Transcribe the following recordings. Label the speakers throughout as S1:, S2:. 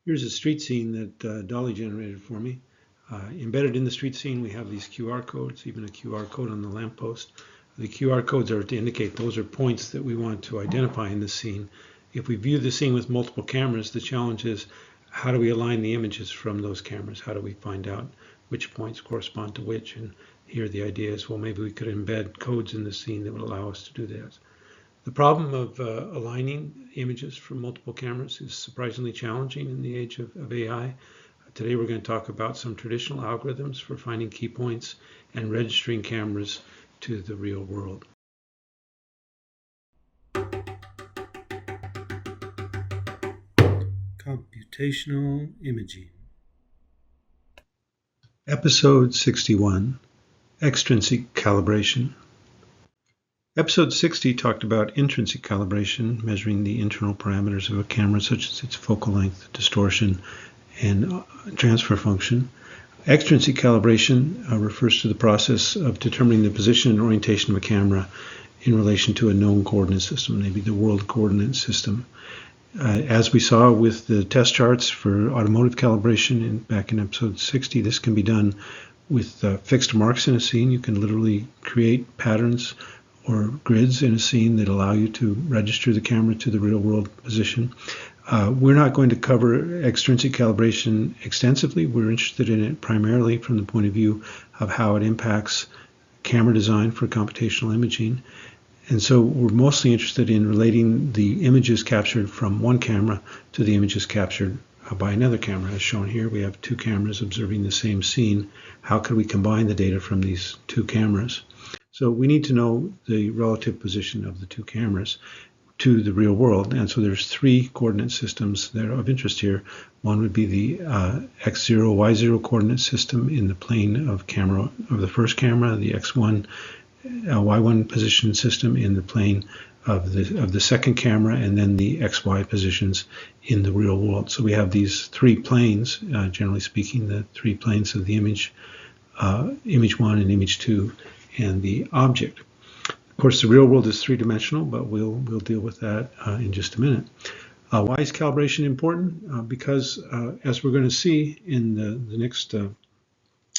S1: Here's a street scene that Dolly generated for me. Embedded in the street scene, we have these QR codes, even a QR code on the lamppost. The QR codes are to indicate those are points that we want to identify in the scene. If we view the scene with multiple cameras, the challenge is how do we align the images from those cameras? How do we find out which points correspond to which? And here the idea is, well, maybe we could embed codes in the scene that would allow us to do that. The problem of aligning images from multiple cameras is surprisingly challenging in the age of AI. Today we're going to talk about some traditional algorithms for finding key points and registering cameras to the real world. Computational imaging. Episode 61, Extrinsic Calibration. Episode 60 talked about intrinsic calibration, measuring the internal parameters of a camera, such as its focal length, distortion, and transfer function. Extrinsic calibration refers to the process of determining the position and orientation of a camera in relation to a known coordinate system, maybe the world coordinate system. As we saw with the test charts for automotive calibration back in episode 60, this can be done with fixed marks in a scene. You can literally create patterns or grids in a scene that allow you to register the camera to the real world position. We're not going to cover extrinsic calibration extensively. We're interested in it primarily from the point of view of how it impacts camera design for computational imaging. And so we're mostly interested in relating the images captured from one camera to the images captured by another camera. As shown here, we have two cameras observing the same scene. How could we combine the data from these two cameras? So we need to know the relative position of the two cameras to the real world. And so there's three coordinate systems that are of interest here. One would be the x0, y0 coordinate system in the plane of the first camera, the x1, y1 position system in the plane of the second camera, and then the xy positions in the real world. So we have these three planes, generally speaking, the three planes of the image, image one and image two, and the object. Of course, the real world is three-dimensional, but we'll deal with that in just a minute. Why is calibration important? Because as we're going to see in the next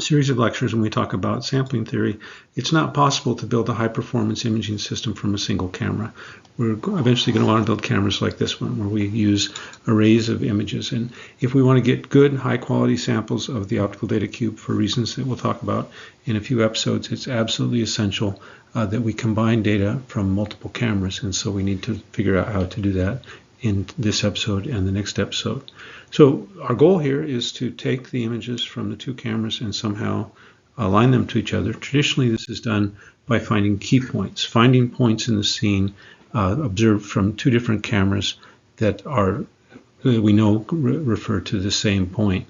S1: series of lectures when we talk about sampling theory, it's not possible to build a high-performance imaging system from a single camera. We're eventually going to want to build cameras like this one, where we use arrays of images. And if we want to get good, high-quality samples of the optical data cube for reasons that we'll talk about in a few episodes, it's absolutely essential that we combine data from multiple cameras. And so we need to figure out how to do that in this episode and the next episode. So our goal here is to take the images from the two cameras and somehow align them to each other. Traditionally, this is done by finding key points, finding points in the scene observed from two different cameras that we know refer to the same point.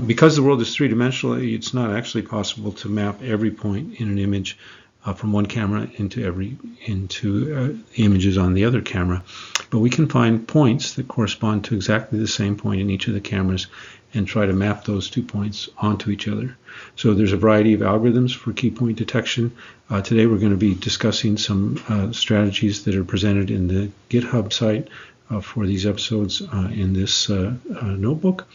S1: Because the world is three-dimensional, it's not actually possible to map every point in an image from one camera into images on the other camera. But we can find points that correspond to exactly the same point in each of the cameras and try to map those 2 points onto each other. So there's a variety of algorithms for key point detection. Today we're going to be discussing some strategies that are presented in the GitHub site for these episodes in this notebook.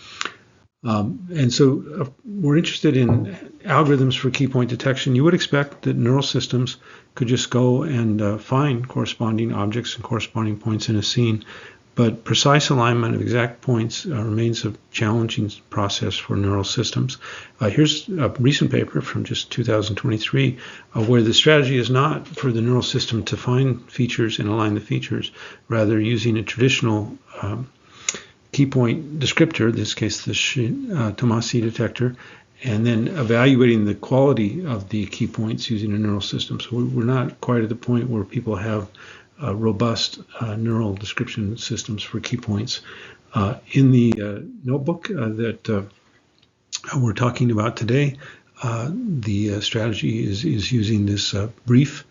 S1: And so we're interested in algorithms for key point detection. You would expect that neural systems could just go and find corresponding objects and corresponding points in a scene, but precise alignment of exact points remains a challenging process for neural systems. Here's a recent paper from just 2023 where the strategy is not for the neural system to find features and align the features, rather using a traditional key point descriptor, in this case the Tomasi detector, and then evaluating the quality of the key points using a neural system. So we're not quite at the point where people have robust neural description systems for key points. In the notebook that we're talking about today, the strategy is using this brief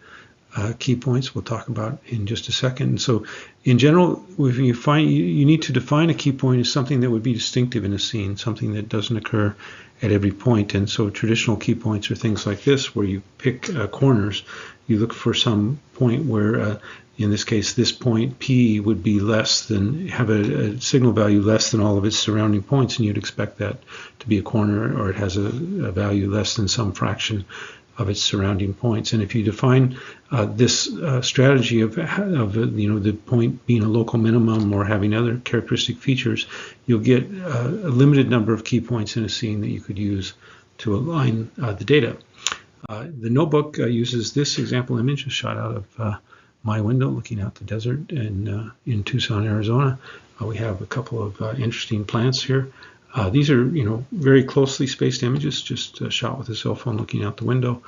S1: key points we'll talk about in just a second. And so in general, if you find you need to define a key point as something that would be distinctive in a scene, something that doesn't occur at every point. And so traditional key points are things like this, where you pick corners. You look for some point where, in this case, this point P would be less than, have a signal value less than all of its surrounding points, and you'd expect that to be a corner, or it has a value less than some fraction of its surrounding points. And if you define this strategy of the point being a local minimum or having other characteristic features, you'll get a limited number of key points in a scene that you could use to align the data. The notebook uses this example image, a shot out of my window looking out the desert in Tucson, Arizona. We have a couple of interesting plants here. These are, very closely spaced images, just shot with a cell phone looking out the window.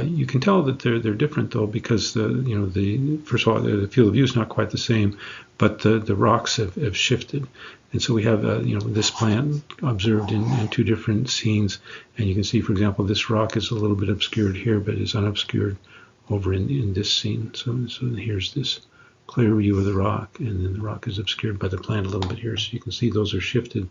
S1: You can tell that they're different though, because first of all, the field of view is not quite the same, but the rocks have shifted, and so we have this plant observed in two different scenes, and you can see, for example, this rock is a little bit obscured here, but is unobscured over in this scene. So here's this clear view of the rock, and then the rock is obscured by the plant a little bit here, so you can see those are shifted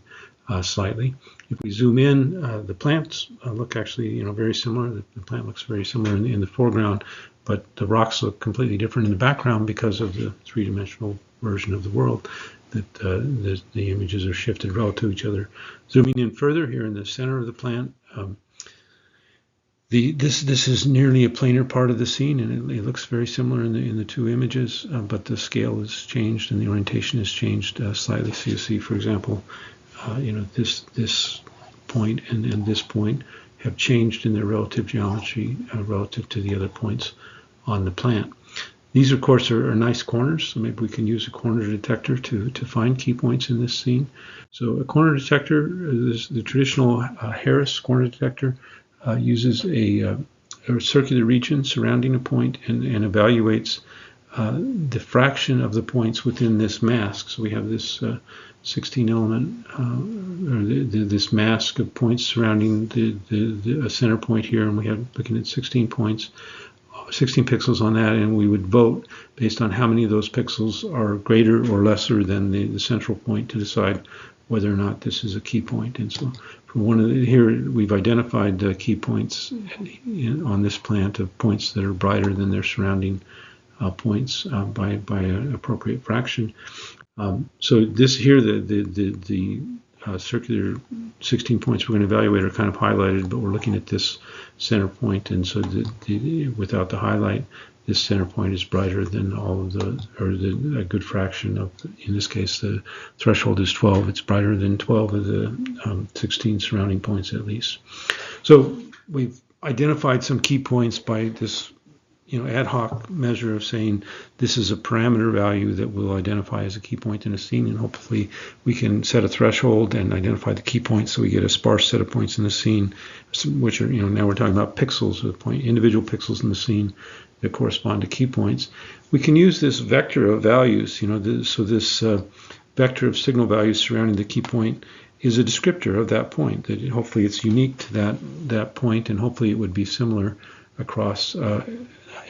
S1: slightly. If we zoom in, the plants look actually very similar. The plant looks very similar in the foreground, but the rocks look completely different in the background because of the three-dimensional version of the world, that the images are shifted relative to each other. Zooming in further, here in the center of the plant, this is nearly a planar part of the scene, and it looks very similar in the two images, but the scale has changed and the orientation has changed slightly. So you see, for example, this point and this point have changed in their relative geometry relative to the other points on the plant. These, of course, are nice corners, so maybe we can use a corner detector to find key points in this scene. So a corner detector is the traditional Harris corner detector. Uses a circular region surrounding a point and evaluates the fraction of the points within this mask. So we have this 16 element, or this mask of points surrounding the center point here, and we have looking at 16 points, 16 pixels on that, and we would vote based on how many of those pixels are greater or lesser than the central point to decide whether or not this is a key point. And so here we've identified key points on this plant of points that are brighter than their surrounding points by an appropriate fraction. So this here, the circular 16 points we're going to evaluate are kind of highlighted, but we're looking at this center point, and so without the highlight, this center point is brighter than all of a good fraction of, in this case, the threshold is 12. It's brighter than 12 of the 16 surrounding points at least. So we've identified some key points by this ad hoc measure of saying this is a parameter value that we'll identify as a key point in a scene, and hopefully we can set a threshold and identify the key points so we get a sparse set of points in the scene, which are, now we're talking about pixels, individual pixels in the scene that correspond to key points. We can use this vector of values, so this vector of signal values surrounding the key point is a descriptor of that point, that hopefully it's unique to that point, and hopefully it would be similar across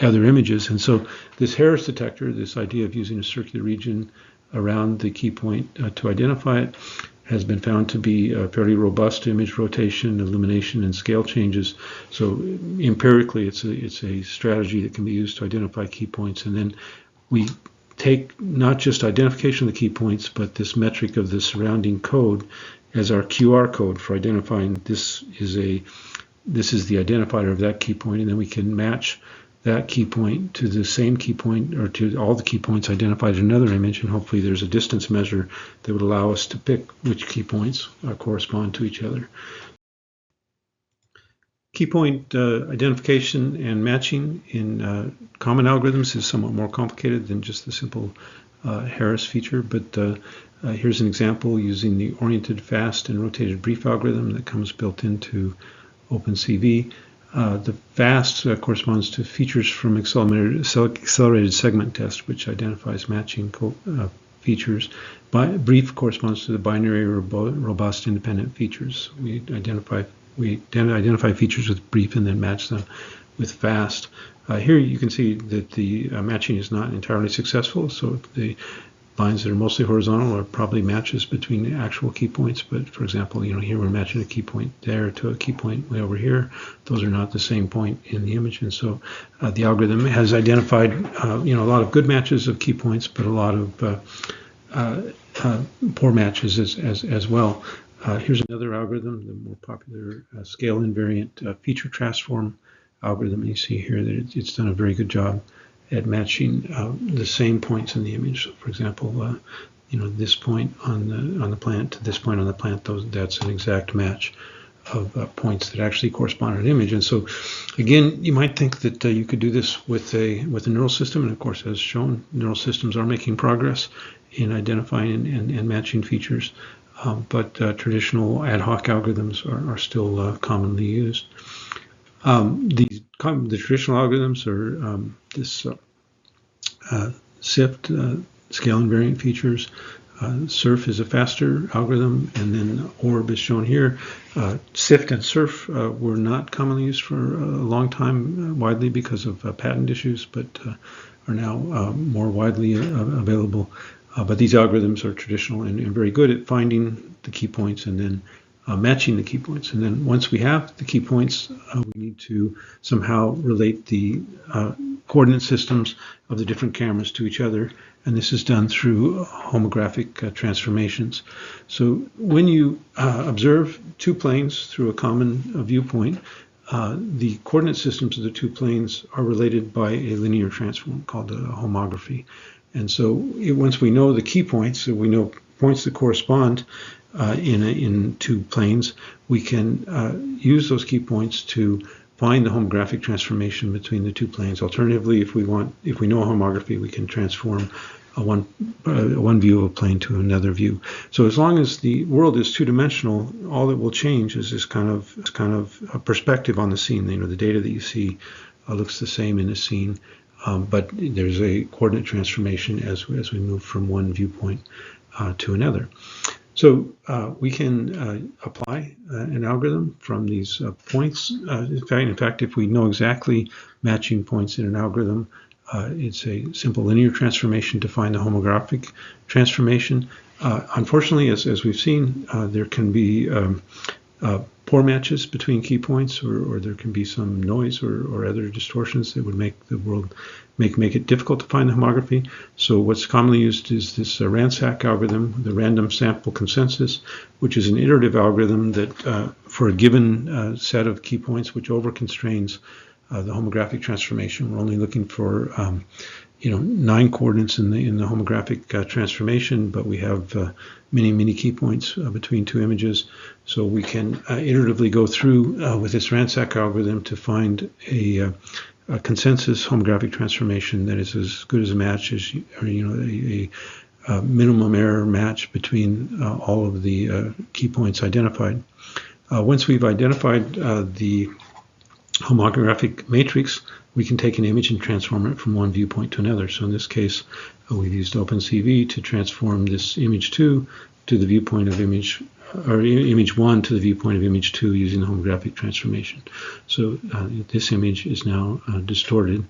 S1: other images. And so this Harris detector, this idea of using a circular region around the key point to identify it, has been found to be fairly robust to image rotation, illumination, and scale changes. So empirically, it's a strategy that can be used to identify key points. And then we take not just identification of the key points, but this metric of the surrounding code as our QR code for identifying this is the identifier of that key point, and then we can match that key point to the same key point, or to all the key points identified in another image, and hopefully there's a distance measure that would allow us to pick which key points correspond to each other. Key point identification and matching in common algorithms is somewhat more complicated than just the simple Harris feature, but here's an example using the oriented fast and rotated brief algorithm that comes built into OpenCV. The fast corresponds to features from accelerated segment test, which identifies matching features. Brief corresponds to the binary robust independent features. We identify features with brief and then match them with fast. Here you can see that the matching is not entirely successful, so the lines that are mostly horizontal are probably matches between the actual key points, but for example, here we're matching a key point there to a key point way over here. Those are not the same point in the image, and so the algorithm has identified a lot of good matches of key points, but a lot of poor matches as well. Here's another algorithm, the more popular scale invariant feature transform algorithm. You see here that it's done a very good job at matching the same points in the image. So for example, this point on the plant to this point on the plant, that's an exact match of points that actually correspond to an image. And so, again, you might think that you could do this with a neural system, and of course, as shown, neural systems are making progress in identifying and matching features. But traditional ad hoc algorithms are still commonly used. The traditional algorithms are this SIFT, scale invariant features. SURF is a faster algorithm, and then ORB is shown here. SIFT and SURF were not commonly used for a long time widely because of patent issues, but are now more widely available. But these algorithms are traditional and very good at finding the key points and then matching the key points. And then once we have the key points, we need to somehow relate the coordinate systems of the different cameras to each other. And this is done through homographic transformations. So when you observe two planes through a common viewpoint, the coordinate systems of the two planes are related by a linear transform called a homography. And so once we know the key points, so we know points that correspond in two planes, we can use those key points to find the homographic transformation between the two planes. Alternatively, if we know a homography, we can transform one view of a plane to another view. So as long as the world is two-dimensional, all that will change is this kind of a perspective on the scene. The data that you see looks the same in the scene, but there's a coordinate transformation as we move from one viewpoint to another. So we can apply an algorithm from these points. In fact, if we know exactly matching points in an algorithm, it's a simple linear transformation to find the homographic transformation. Unfortunately, as we've seen, there can be poor matches between key points, or there can be some noise or other distortions that would make the world make it difficult to find the homography. So what's commonly used is this RANSAC algorithm, the random sample consensus, which is an iterative algorithm that for a given set of key points which overconstrains the homographic transformation, we're only looking for 9 coordinates in the homographic transformation, but we have many key points between two images. So we can iteratively go through with this RANSAC algorithm to find a consensus homographic transformation that is as good as a match as a minimum error match between all of the key points identified. Once we've identified the homographic matrix, we can take an image and transform it from one viewpoint to another. So in this case, we've used OpenCV to transform this image 2 to the viewpoint of image 1 to the viewpoint of image 2 using the homographic transformation. So this image is now distorted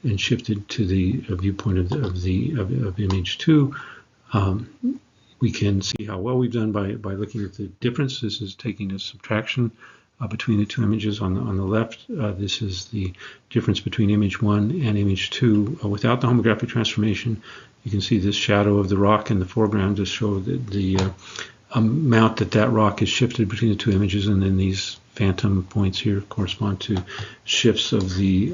S1: and shifted to the viewpoint of image 2. We can see how well we've done by looking at the difference. This is taking a subtraction between the two images. On the left, this is the difference between image 1 and image 2 without the homographic transformation. You can see this shadow of the rock in the foreground to show the amount that rock is shifted between the two images, and then these phantom points here correspond to shifts of the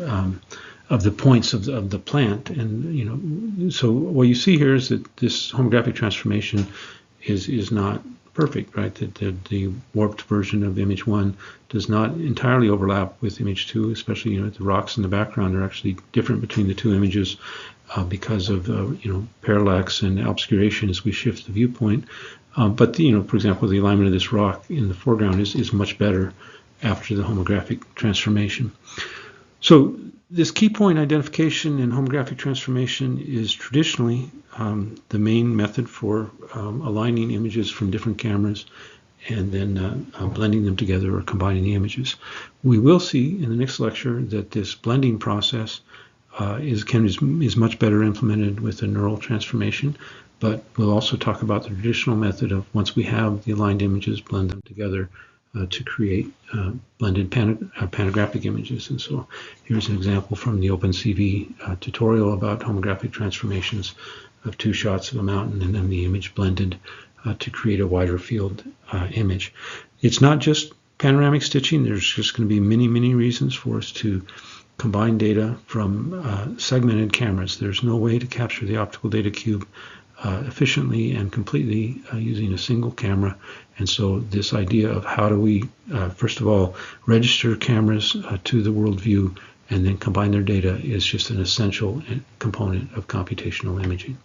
S1: points of the plant. And so what you see here is that this homographic transformation is not perfect, right? That the warped version of image 1 does not entirely overlap with image 2, especially the rocks in the background are actually different between the two images because of parallax and obscuration as we shift the viewpoint. But for example, the alignment of this rock in the foreground is much better after the homographic transformation. So this key point identification and homographic transformation is traditionally the main method for aligning images from different cameras. and then blending them together or combining the images. We will see in the next lecture that this blending process is much better implemented with a neural transformation, but we'll also talk about the traditional method of, once we have the aligned images, blend them together to create blended panographic images. And so here's an example from the OpenCV tutorial about homographic transformations of two shots of a mountain and then the image blended to create a wider field image. It's not just panoramic stitching. There's just going to be many reasons for us to combine data from segmented cameras. There's no way to capture the optical data cube efficiently and completely using a single camera. And so this idea of how do we, first of all, register cameras to the world view and then combine their data is just an essential component of computational imaging.